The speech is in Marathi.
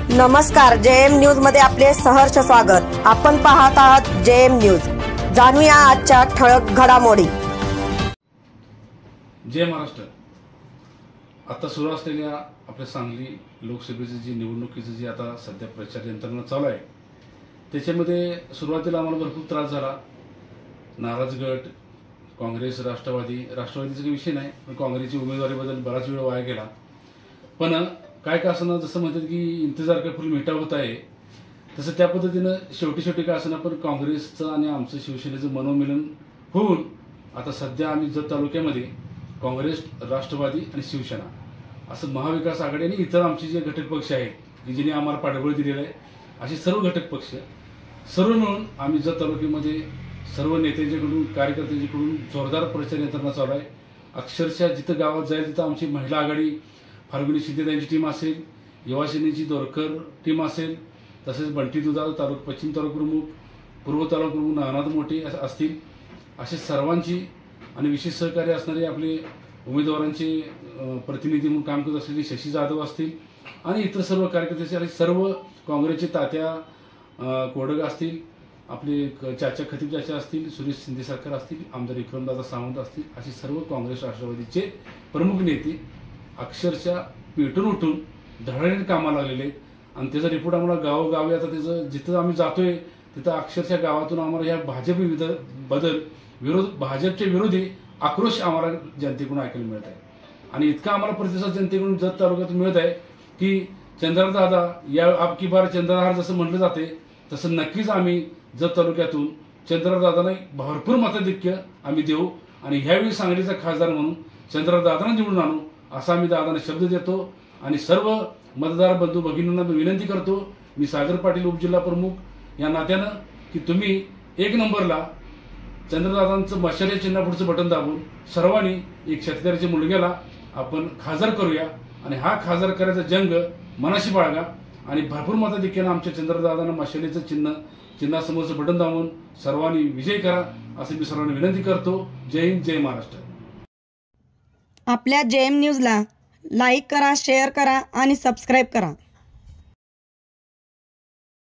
नमस्कार, जेएम न्यूज मध्ये आपले सहर्ष स्वागत। आपण पाहत आहात जेएम न्यूज। जाणूया आजच्या ठळक घडामोडी। जय महाराष्ट्र। आता सुरू असलेल्या आपल्या सांगली लोकसभेची जी निवडणुकीची जी आता सध्या प्रचार यंत्रणा चालू आहे, त्याच्यामध्ये सुरुवातीला आम्हाला भरपूर त्रास झाला। नाराज गट, काँग्रेस, राष्ट्रवादीचा काही विषय नाही, पण काँग्रेसची उमेदवारीबद्दल बराच वेळ वाया गेला। पण काय का असना, जसं म्हणतात की इंतजार का फुल मिठा होत आहे, तसं त्या पद्धतीनं शेवटी का असना पण काँग्रेसचं आणि आमचं शिवसेनेचं मनोमिलन होऊन आता सध्या आम्ही जत तालुक्यामध्ये काँग्रेस, राष्ट्रवादी आणि शिवसेना असं महाविकास आघाडी आणि इतर आमचे जे घटक पक्ष आहेत की जिने आम्हाला पाठबळ दिलेलं आहे, असे सर्व घटक पक्ष सर्व मिळून आम्ही जत तालुक्यामध्ये सर्व नेत्यांच्याकडून, कार्यकर्त्यांच्याकडून जोरदार प्रचार यंत्रणा चालू आहे। अक्षरशः जिथं गावात जाईल तिथं आमची महिला आघाडी, फाल्गुनी शिंदे यांची टीम असेल, युवासेनेची दोरकर टीम असेल, तसेच बंटी दुधाळ तालुका पश्चिम तालुका प्रमुख, पूर्व तालुका प्रमुख नानाद मोठे असतील, असे सर्वांची आणि विशेष सहकार्य असणारे आपले उमेदवारांचे प्रतिनिधी म्हणून काम करत असलेले शशी जाधव असतील आणि इतर सर्व कार्यकर्ते, सर्व काँग्रेसचे तात्या कोडग असतील, आपले चाचा खतीब चाचा असतील, सुरेश शिंदे सरकार असतील, आमदार विक्रमदादा सावंत असतील, असे सर्व काँग्रेस राष्ट्रवादीचे प्रमुख नेते अक्षरशः पेटून उठून धडाडीने कामाला लागलेले आहेत। आणि त्याचा रिपोर्ट आम्हाला गावोगावी आता त्याचं जिथं आम्ही जातोय तिथं अक्षरशः गावातून आम्हाला ह्या भाजपच्या विरोधी आक्रोश आम्हाला जनतेकडून ऐकायला मिळत आहे। आणि इतका आम्हाला प्रतिसाद जनतेकडून जत तालुक्यातून मिळत आहे की चंद्रदादा या आपकी बार चंद्रहार जसं म्हटलं जाते, तसं नक्कीच आम्ही जत तालुक्यातून चंद्रदादांना भरपूर मताधिक्य आम्ही देऊ आणि ह्यावेळी सांगलीचा खासदार म्हणून चंद्रदादांना निवडून आणू असा आम्ही दादांना शब्द देतो। आणि सर्व मतदार बंधू भगिनींना विनंती करतो, मी सागर पाटील उपजिल्हा प्रमुख या नात्यानं, की तुम्ही एक नंबरला चंद्रदादांचं मशाल चिन्ह पुढचं बटन दाबून सर्वांनी एक शेतकऱ्याच्या मुलग्याला आपण खासदार करूया आणि हा खासदार करायचा जंग मनाशी बाळगा आणि भरपूर मताधिक्यानं आमच्या चंद्रदादांना मशालीचं चिन्हासमोरचं बटन दाबून सर्वांनी विजय करा असं मी सर्वांना विनंती करतो। जय हिंद, जय महाराष्ट्र। आपल्या जेएम न्यूजला लाईक करा, शेअर करा आणि सबस्क्राईब करा।